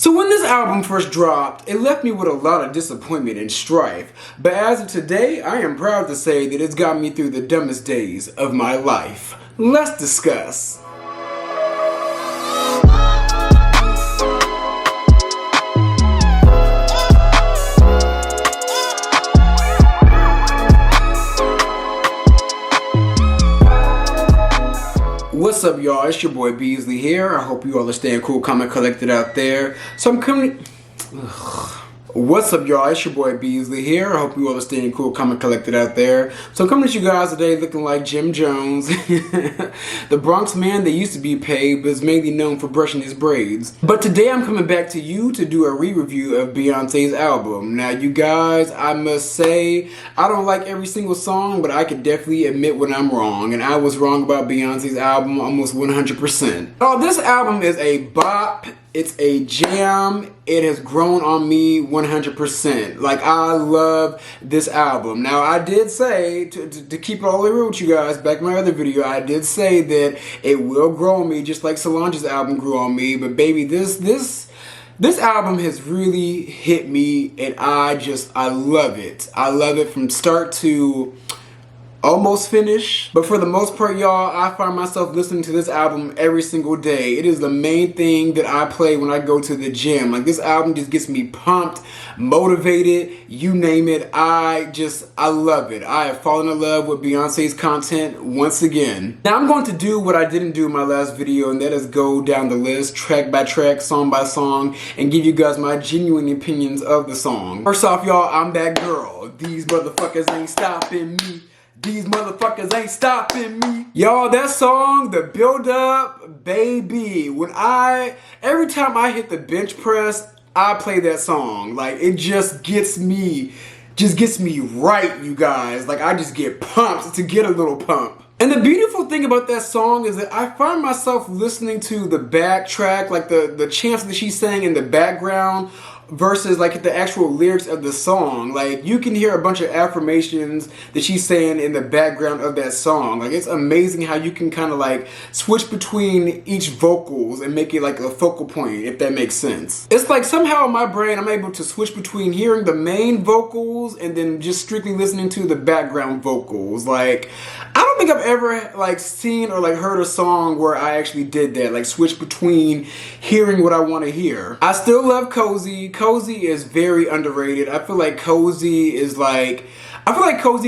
So when this album first dropped, it left me with a lot of disappointment and strife. But as of today, I am proud to say that it's got me through the dumbest days of my life. Let's discuss. What's up, y'all? It's your boy Beasley here. I hope you all are staying cool, calm, and collected out there. So I'm coming... What's up, y'all? It's your boy Beasley here. I hope you all are staying cool, calm, and collected out there. So I'm coming at you guys today looking like Jim Jones. The Bronx man that used to be paid, but is mainly known for brushing his braids. But today I'm coming back to you to do a re-review of Beyonce's album. Now, you guys, I must say, I don't like every single song, but I can definitely admit when I'm wrong. And I was wrong about Beyonce's album almost 100%. Oh, this album is a bop. It's a jam. It has grown on me 100%. Like, I love this album. Now, I did say, to keep it all the way real with you guys, back in my other video, I did say that it will grow on me just like Solange's album grew on me. But baby, this album has really hit me, and I love it. I love it from start to almost finished. But for the most part, y'all, I find myself listening to this album every single day. It is the main thing that I play when I go to the gym. Like, this album just gets me pumped, motivated, you name it. I love it. I have fallen in love with Beyonce's content once again. Now I'm going to do what I didn't do in my last video, and that is go down the list track by track, song by song, and give you guys my genuine opinions of the song. First off, y'all, I'm that girl. These motherfuckers ain't stopping me. These motherfuckers ain't stopping me. Y'all, that song, the build up, baby. Every time I hit the bench press, I play that song. Like, it just gets me right, you guys. Like, I just get pumped to get a little pump. And the beautiful thing about that song is that I find myself listening to the backtrack, like the chants that she's saying in the background, versus like the actual lyrics of the song. Like, you can hear a bunch of affirmations that she's saying in the background of that song. Like, it's amazing how you can kind of like switch between each vocals and make it like a focal point, if that makes sense. It's like somehow in my brain I'm able to switch between hearing the main vocals and then just strictly listening to the background vocals. Like, I don't think I've ever like seen or like heard a song where I actually did that, like switch between hearing what I want to hear. I still love Cozy. Cozy is very underrated. I feel like Cozy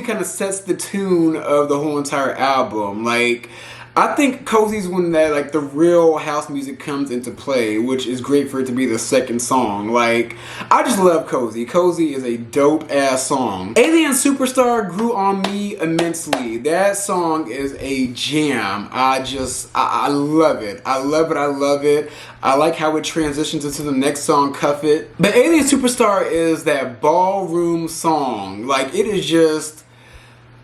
kind of sets the tune of the whole entire album. Like, I think Cozy's when that like the real house music comes into play, which is great for it to be the second song. Like, I just love Cozy. Cozy is a dope ass song. Alien Superstar grew on me immensely. That song is a jam. I love it. I love it. I like how it transitions into the next song, Cuff It. But Alien Superstar is that ballroom song. Like, it is just...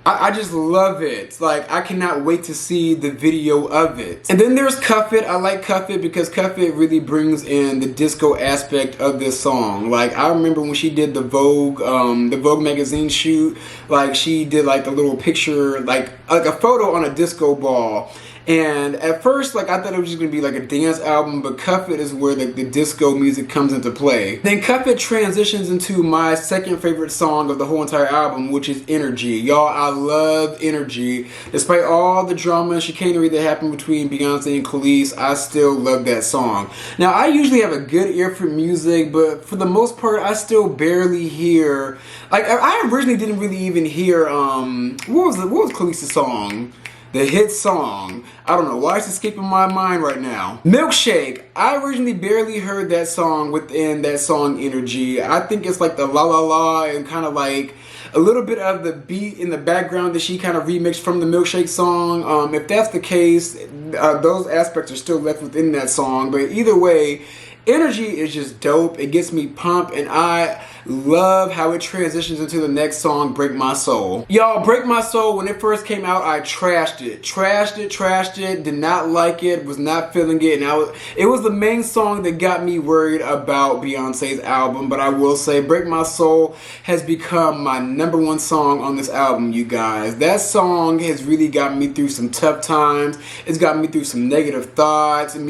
I just love it. Like, I cannot wait to see the video of it. And then there's Cuff It. I like Cuff It because Cuff It really brings in the disco aspect of this song. Like, I remember when she did the Vogue magazine shoot, like, she did like a little picture, like a photo on a disco ball. And at first, like, I thought it was just gonna be like a dance album, but Cuff It is where the disco music comes into play. Then Cuff It transitions into my second favorite song of the whole entire album, which is Energy. Y'all, I love Energy. Despite all the drama and chicanery that happened between Beyonce and Khalees, I still love that song. Now, I usually have a good ear for music, but for the most part, I still barely hear. Like, I originally didn't really even hear what was Khalees' song? The hit song. I don't know why it's escaping my mind right now. Milkshake. I originally barely heard that song within that song Energy. I think it's like the la la la and kind of like a little bit of the beat in the background that she kind of remixed from the Milkshake song. If that's the case, those aspects are still left within that song. But either way, Energy is just dope. It gets me pumped, and I love how it transitions into the next song, Break My Soul. Y'all, Break My Soul, when it first came out, I trashed it, did not like it, was not feeling it, and it was the main song that got me worried about Beyonce's album. But I will say, Break My Soul has become my #1 song on this album, you guys. That song has really gotten me through some tough times. It's gotten me through some negative thoughts, and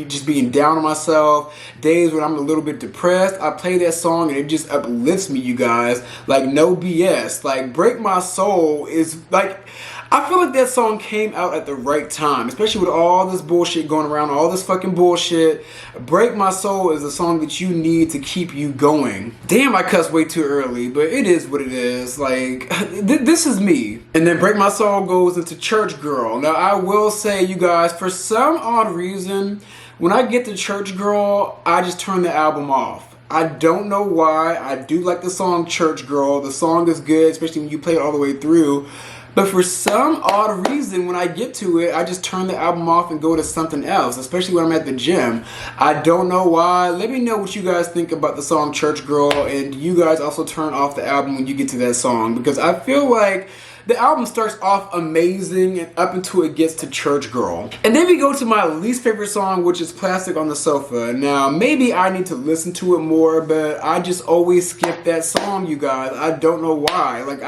just being down on myself. days when I'm a little bit depressed, I play that song and it just uplifts me, you guys. Like, no BS. Like, Break My Soul is like, I feel like that song came out at the right time, especially with all this bullshit going around, all this fucking bullshit. Break My Soul is a song that you need to keep you going. Damn, I cussed way too early, but it is what it is. Like, this is me. And then Break My Soul goes into Church Girl. Now, I will say, you guys, for some odd reason, when I get to Church Girl, I just turn the album off. I don't know why. I do like the song Church Girl. The song is good, especially when you play it all the way through. But for some odd reason, when I get to it, I just turn the album off and go to something else, especially when I'm at the gym. I don't know why. Let me know what you guys think about the song Church Girl, and you guys also turn off the album when you get to that song, because I feel like the album starts off amazing and up until it gets to Church Girl. And then we go to my least favorite song, which is Plastic on the Sofa. Now, maybe I need to listen to it more, but I just always skip that song, you guys. I don't know why. Like,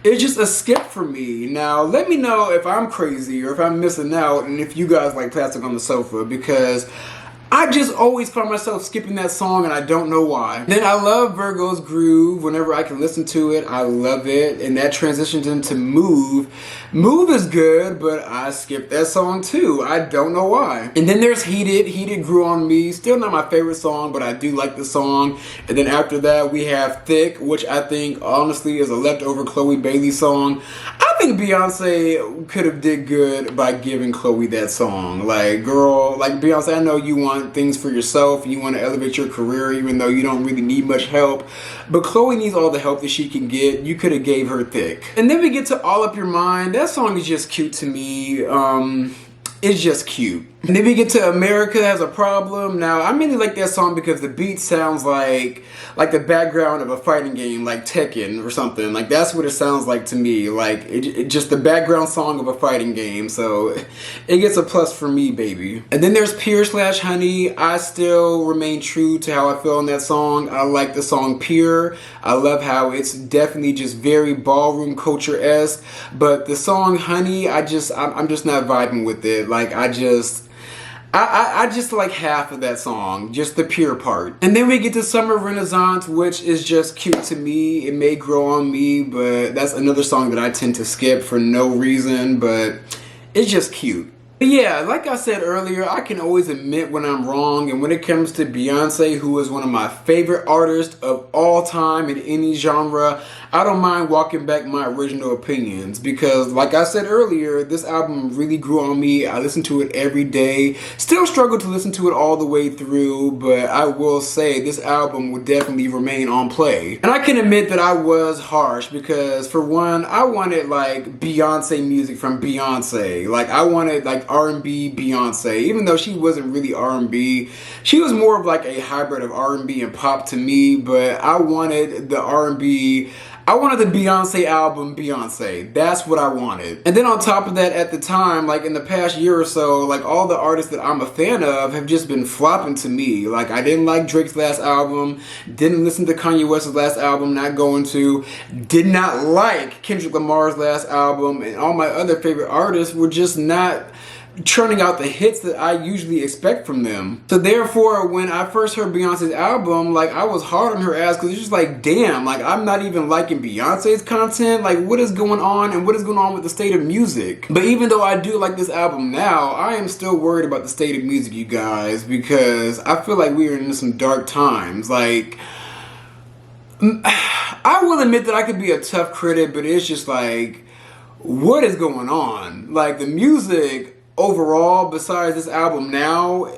it's just a skip for me. Now, let me know if I'm crazy or if I'm missing out and if you guys like Plastic on the Sofa, because I just always find myself skipping that song and I don't know why. Then I love Virgo's Groove. Whenever I can listen to it, I love it. And that transitions into Move. Move is good, but I skipped that song too. I don't know why. And then there's Heated. Heated grew on me. Still not my favorite song, but I do like the song. And then after that, we have Thick, which I think honestly is a leftover Chloe Bailey song. I think Beyonce could have did good by giving Chloe that song. Like, girl, like Beyonce, I know you want things for yourself and you want to elevate your career even though you don't really need much help, but Chloe needs all the help that she can get. You could have gave her Thick. And then we get to All Up Your Mind. That song is just cute to me. It's just cute. And then we get to America Has a Problem. Now, I mainly like that song because the beat sounds like the background of a fighting game, like Tekken or something. Like, that's what it sounds like to me. Like, it just the background song of a fighting game. So, it gets a plus for me, baby. And then there's Pure/Honey. I still remain true to how I feel in that song. I like the song Pure. I love how it's definitely just very ballroom culture-esque. But the song Honey, I'm just not vibing with it. Like, I just like half of that song, just the Pure part. And then we get to Summer Renaissance, which is just cute to me. It may grow on me, but that's another song that I tend to skip for no reason, but it's just cute. But yeah, like I said earlier, I can always admit when I'm wrong, and when it comes to Beyonce, who is one of my favorite artists of all time in any genre, I don't mind walking back my original opinions, because like I said earlier, this album really grew on me. I listen to it every day. Still struggle to listen to it all the way through, but I will say this album will definitely remain on play. And I can admit that I was harsh, because for one, I wanted like Beyonce music from Beyonce. Like, I wanted like R&B Beyonce, even though she wasn't really R&B. She was more of like a hybrid of R&B and pop to me, but I wanted the R&B. I wanted the Beyonce album, Beyonce. That's what I wanted. And then on top of that, at the time, like in the past year or so, like all the artists that I'm a fan of have just been flopping to me. Like, I didn't like Drake's last album, didn't listen to Kanye West's last album, not going to, did not like Kendrick Lamar's last album, and all my other favorite artists were just not churning out the hits that I usually expect from them. So therefore, when I first heard Beyonce's album, like, I was hard on her ass, because it's just like, damn, like, I'm not even liking Beyonce's content. Like, what is going on, and what is going on with the state of music? But even though I do like this album now, I am still worried about the state of music, you guys, because I feel like we are in some dark times. Like, I will admit that I could be a tough critic, but it's just like, what is going on? Like, the music overall, besides this album now,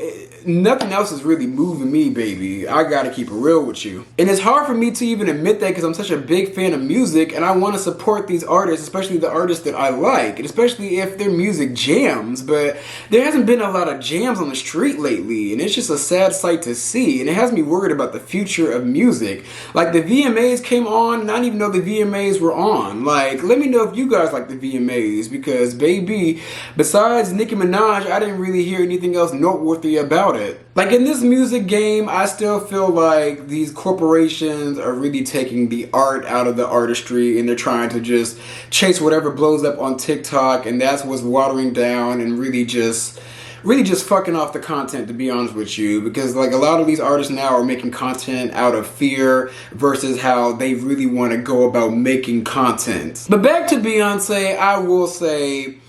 nothing else is really moving me, baby. I gotta keep it real with you. And it's hard for me to even admit that, because I'm such a big fan of music and I want to support these artists, especially the artists that I like, and especially if their music jams. But there hasn't been a lot of jams on the street lately, and it's just a sad sight to see, and it has me worried about the future of music. Like, the VMAs came on and I didn't even know the VMAs were on. Like, let me know if you guys like the VMAs, because baby, besides Nicki Minaj, I didn't really hear anything else noteworthy about it. Like, in this music game, I still feel like these corporations are really taking the art out of the artistry, and they're trying to just chase whatever blows up on TikTok, and that's what's watering down and really really just fucking off the content, to be honest with you, because like a lot of these artists now are making content out of fear versus how they really want to go about making content. But back to Beyonce, I will say,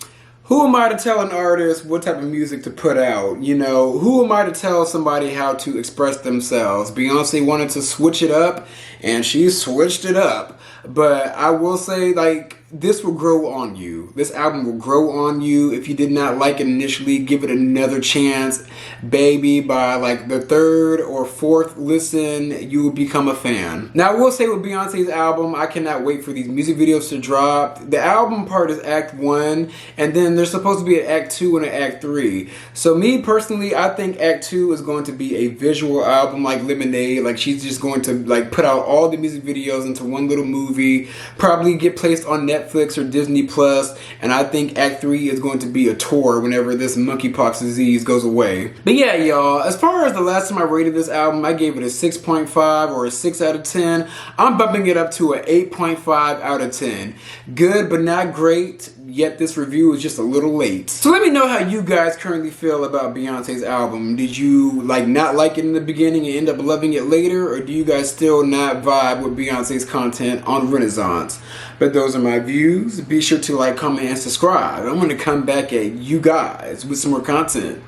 who am I to tell an artist what type of music to put out? You know, who am I to tell somebody how to express themselves? Beyonce wanted to switch it up, and she switched it up. But I will say, like, this will grow on you. This album will grow on you. If you did not like it initially, give it another chance. Baby, by like the third or fourth listen, you will become a fan. Now, I will say with Beyonce's album, I cannot wait for these music videos to drop. The album part is Act 1, and then there's supposed to be an Act 2 and an Act 3. So me personally, I think Act 2 is going to be a visual album like Lemonade. Like, she's just going to like put out all the music videos into one little movie, probably get placed on Netflix or Disney Plus, and I think Act 3 is going to be a tour whenever this monkeypox disease goes away. But yeah, y'all, as far as the last time I rated this album, I gave it a 6.5 or a 6 out of 10. I'm bumping it up to an 8.5 out of 10. Good, but not great, yet this review is just a little late. So let me know how you guys currently feel about Beyonce's album. Did you like not like it in the beginning and end up loving it later, or do you guys still not vibe with Beyonce's content on Renaissance? But those are my views. Be sure to like, comment, and subscribe. I'm going to come back at you guys with some more content.